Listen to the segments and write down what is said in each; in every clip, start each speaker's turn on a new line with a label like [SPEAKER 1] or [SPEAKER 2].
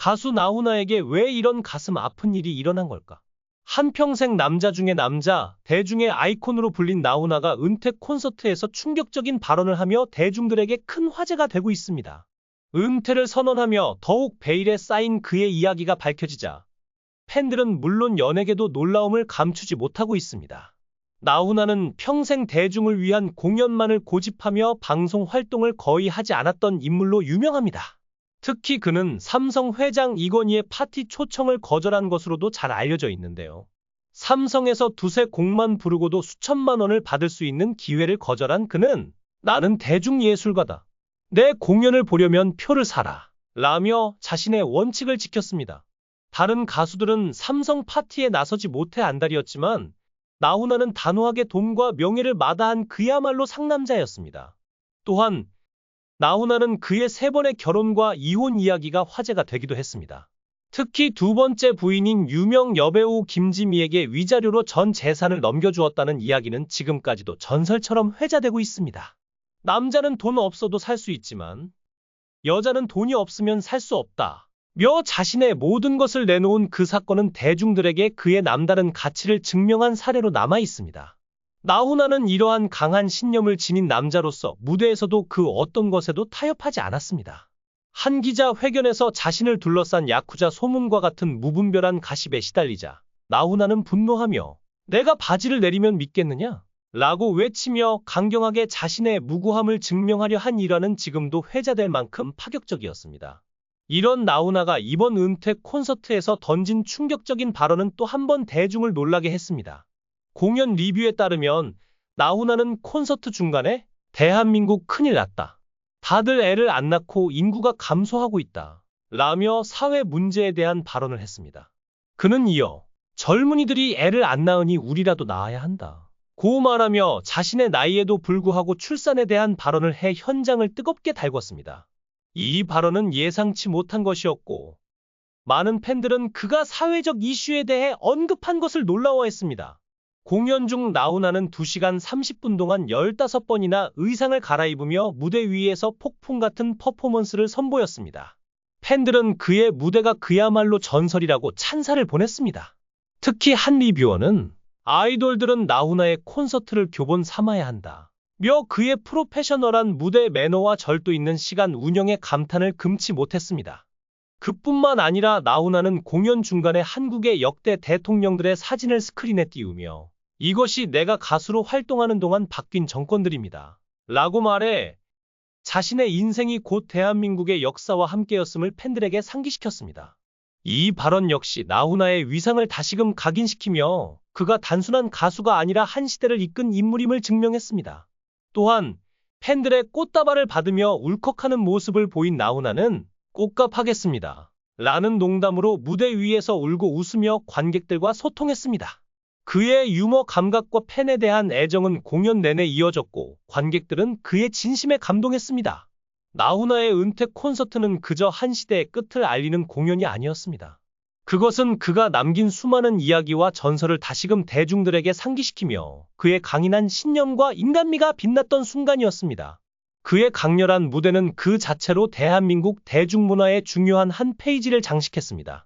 [SPEAKER 1] 가수 나훈아에게 왜 이런 가슴 아픈 일이 일어난 걸까? 한평생 남자 중에 남자, 대중의 아이콘으로 불린 나훈아가 은퇴 콘서트에서 충격적인 발언을 하며 대중들에게 큰 화제가 되고 있습니다. 은퇴를 선언하며 더욱 베일에 쌓인 그의 이야기가 밝혀지자 팬들은 물론 연예계도 놀라움을 감추지 못하고 있습니다. 나훈아는 평생 대중을 위한 공연만을 고집하며 방송 활동을 거의 하지 않았던 인물로 유명합니다. 특히 그는 삼성 회장 이건희의 파티 초청을 거절한 것으로도 잘 알려져 있는데요. 삼성에서 두세 곡만 부르고도 수천만 원을 받을 수 있는 기회를 거절한 그는 나는 대중예술가다. 내 공연을 보려면 표를 사라. 라며 자신의 원칙을 지켰습니다. 다른 가수들은 삼성 파티에 나서지 못해 안달이었지만 나훈아는 단호하게 돈과 명예를 마다한 그야말로 상남자였습니다. 또한 나훈아는 그의 3번의 결혼과 이혼 이야기가 화제가 되기도 했습니다. 특히 두 번째 부인인 유명 여배우 김지미에게 위자료로 전 재산을 넘겨주었다는 이야기는 지금까지도 전설처럼 회자되고 있습니다. 남자는 돈 없어도 살 수 있지만 여자는 돈이 없으면 살 수 없다. 며 자신의 모든 것을 내놓은 그 사건은 대중들에게 그의 남다른 가치를 증명한 사례로 남아 있습니다. 나훈아는 이러한 강한 신념을 지닌 남자로서 무대에서도 그 어떤 것에도 타협하지 않았습니다. 한 기자 회견에서 자신을 둘러싼 야쿠자 소문과 같은 무분별한 가십에 시달리자 나훈아는 분노하며 내가 바지를 내리면 믿겠느냐? 라고 외치며 강경하게 자신의 무고함을 증명하려 한 일화는 지금도 회자될 만큼 파격적이었습니다. 이런 나훈아가 이번 은퇴 콘서트에서 던진 충격적인 발언은 또 한 번 대중을 놀라게 했습니다. 공연 리뷰에 따르면 나훈아는 콘서트 중간에 대한민국 큰일 났다. 다들 애를 안 낳고 인구가 감소하고 있다. 라며 사회 문제에 대한 발언을 했습니다. 그는 이어 젊은이들이 애를 안 낳으니 우리라도 낳아야 한다. 고 말하며 자신의 나이에도 불구하고 출산에 대한 발언을 해 현장을 뜨겁게 달궜습니다. 이 발언은 예상치 못한 것이었고 많은 팬들은 그가 사회적 이슈에 대해 언급한 것을 놀라워했습니다. 공연 중 나훈아는 2시간 30분 동안 15번이나 의상을 갈아입으며 무대 위에서 폭풍 같은 퍼포먼스를 선보였습니다. 팬들은 그의 무대가 그야말로 전설이라고 찬사를 보냈습니다. 특히 한 리뷰어는 아이돌들은 나훈아의 콘서트를 교본 삼아야 한다. 며 그의 프로페셔널한 무대 매너와 절도 있는 시간 운영에 감탄을 금치 못했습니다. 그뿐만 아니라 나훈아는 공연 중간에 한국의 역대 대통령들의 사진을 스크린에 띄우며 이것이 내가 가수로 활동하는 동안 바뀐 정권들입니다. 라고 말해 자신의 인생이 곧 대한민국의 역사와 함께였음을 팬들에게 상기시켰습니다. 이 발언 역시 나훈아의 위상을 다시금 각인시키며 그가 단순한 가수가 아니라 한 시대를 이끈 인물임을 증명했습니다. 또한 팬들의 꽃다발을 받으며 울컥하는 모습을 보인 나훈아는 꽃값하겠습니다. 라는 농담으로 무대 위에서 울고 웃으며 관객들과 소통했습니다. 그의 유머 감각과 팬에 대한 애정은 공연 내내 이어졌고 관객들은 그의 진심에 감동했습니다. 나훈아의 은퇴 콘서트는 그저 한 시대의 끝을 알리는 공연이 아니었습니다. 그것은 그가 남긴 수많은 이야기와 전설을 다시금 대중들에게 상기시키며 그의 강인한 신념과 인간미가 빛났던 순간이었습니다. 그의 강렬한 무대는 그 자체로 대한민국 대중문화의 중요한 한 페이지를 장식했습니다.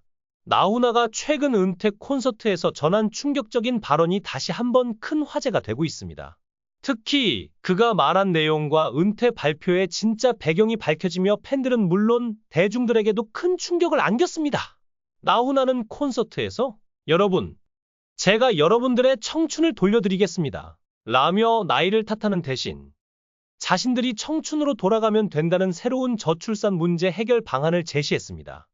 [SPEAKER 1] 나훈아가 최근 은퇴 콘서트에서 전한 충격적인 발언이 다시 한번 큰 화제가 되고 있습니다. 특히 그가 말한 내용과 은퇴 발표의 진짜 배경이 밝혀지며 팬들은 물론 대중들에게도 큰 충격을 안겼습니다. 나훈아는 콘서트에서 여러분, 제가 여러분들의 청춘을 돌려드리겠습니다. 라며 나이를 탓하는 대신 자신들이 청춘으로 돌아가면 된다는 새로운 저출산 문제 해결 방안을 제시했습니다.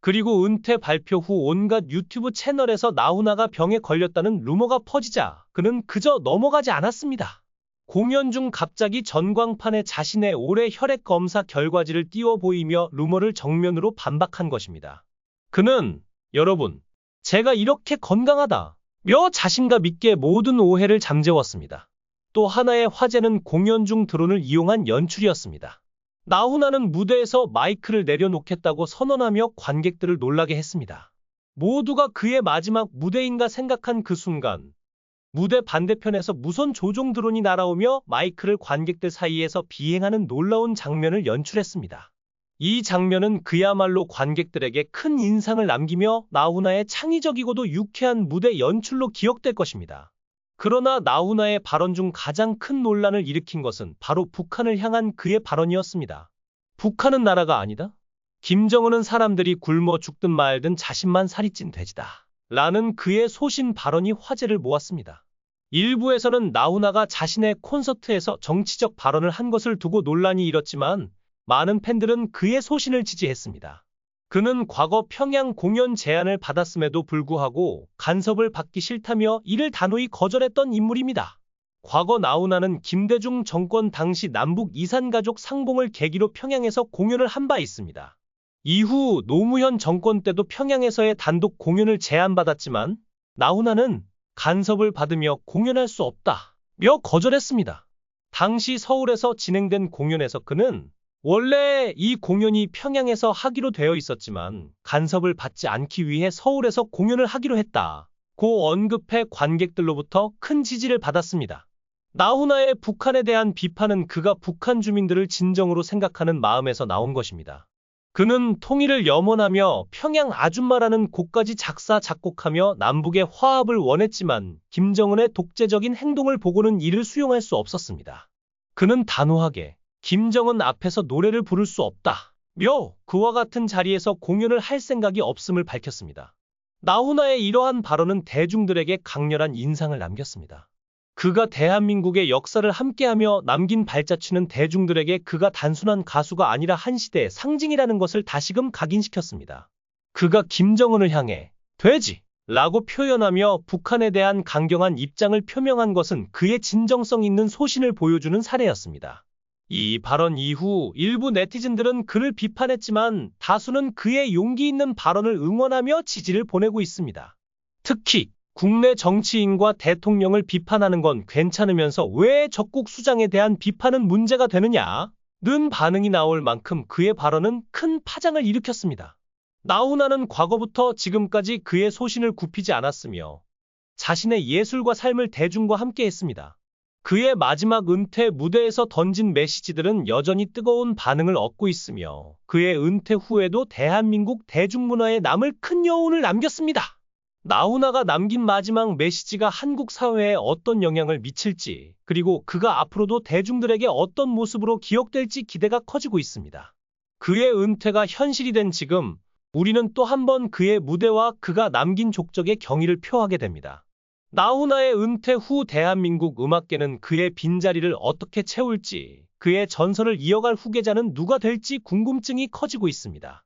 [SPEAKER 1] 그리고 은퇴 발표 후 온갖 유튜브 채널에서 나훈아가 병에 걸렸다는 루머가 퍼지자 그는 그저 넘어가지 않았습니다. 공연 중 갑자기 전광판에 자신의 올해 혈액 검사 결과지를 띄워 보이며 루머를 정면으로 반박한 것입니다. 그는 여러분, 제가 이렇게 건강하다 며 자신감 있게 모든 오해를 잠재웠습니다. 또 하나의 화제는 공연 중 드론을 이용한 연출이었습니다. 나훈아는 무대에서 마이크를 내려놓겠다고 선언하며 관객들을 놀라게 했습니다. 모두가 그의 마지막 무대인가 생각한 그 순간 무대 반대편에서 무선 조종 드론이 날아오며 마이크를 관객들 사이에서 비행하는 놀라운 장면을 연출했습니다. 이 장면은 그야말로 관객들에게 큰 인상을 남기며 나훈아의 창의적이고도 유쾌한 무대 연출로 기억될 것입니다. 그러나 나훈아의 발언 중 가장 큰 논란을 일으킨 것은 바로 북한을 향한 그의 발언이었습니다. 북한은 나라가 아니다. 김정은은 사람들이 굶어 죽든 말든 자신만 살이 찐 돼지다. 라는 그의 소신 발언이 화제를 모았습니다. 일부에서는 나훈아가 자신의 콘서트에서 정치적 발언을 한 것을 두고 논란이 일었지만 많은 팬들은 그의 소신을 지지했습니다. 그는 과거 평양 공연 제안을 받았음에도 불구하고 간섭을 받기 싫다며 이를 단호히 거절했던 인물입니다. 과거 나훈아는 김대중 정권 당시 남북 이산가족 상봉을 계기로 평양에서 공연을 한 바 있습니다. 이후 노무현 정권 때도 평양에서의 단독 공연을 제안받았지만 나훈아는 간섭을 받으며 공연할 수 없다며 거절했습니다. 당시 서울에서 진행된 공연에서 그는 원래 이 공연이 평양에서 하기로 되어 있었지만 간섭을 받지 않기 위해 서울에서 공연을 하기로 했다고 언급해 관객들로부터 큰 지지를 받았습니다. 나훈아의 북한에 대한 비판은 그가 북한 주민들을 진정으로 생각하는 마음에서 나온 것입니다. 그는 통일을 염원하며 평양 아줌마라는 곡까지 작사, 작곡하며 남북의 화합을 원했지만 김정은의 독재적인 행동을 보고는 이를 수용할 수 없었습니다. 그는 단호하게 김정은 앞에서 노래를 부를 수 없다며 그와 같은 자리에서 공연을 할 생각이 없음을 밝혔습니다. 나훈아의 이러한 발언은 대중들에게 강렬한 인상을 남겼습니다. 그가 대한민국의 역사를 함께하며 남긴 발자취는 대중들에게 그가 단순한 가수가 아니라 한 시대의 상징이라는 것을 다시금 각인시켰습니다. 그가 김정은을 향해 돼지라고 표현하며 북한에 대한 강경한 입장을 표명한 것은 그의 진정성 있는 소신을 보여주는 사례였습니다. 이 발언 이후 일부 네티즌들은 그를 비판했지만 다수는 그의 용기 있는 발언을 응원하며 지지를 보내고 있습니다. 특히 국내 정치인과 대통령을 비판하는 건 괜찮으면서 왜 적국 수장에 대한 비판은 문제가 되느냐는 반응이 나올 만큼 그의 발언은 큰 파장을 일으켰습니다. 나훈아는 과거부터 지금까지 그의 소신을 굽히지 않았으며 자신의 예술과 삶을 대중과 함께 했습니다. 그의 마지막 은퇴 무대에서 던진 메시지들은 여전히 뜨거운 반응을 얻고 있으며 그의 은퇴 후에도 대한민국 대중문화에 남을 큰 여운을 남겼습니다. 나훈아가 남긴 마지막 메시지가 한국 사회에 어떤 영향을 미칠지, 그리고 그가 앞으로도 대중들에게 어떤 모습으로 기억될지 기대가 커지고 있습니다. 그의 은퇴가 현실이 된 지금, 우리는 또 한 번 그의 무대와 그가 남긴 족적의 경의를 표하게 됩니다. 나훈아의 은퇴 후 대한민국 음악계는 그의 빈자리를 어떻게 채울지, 그의 전설을 이어갈 후계자는 누가 될지 궁금증이 커지고 있습니다.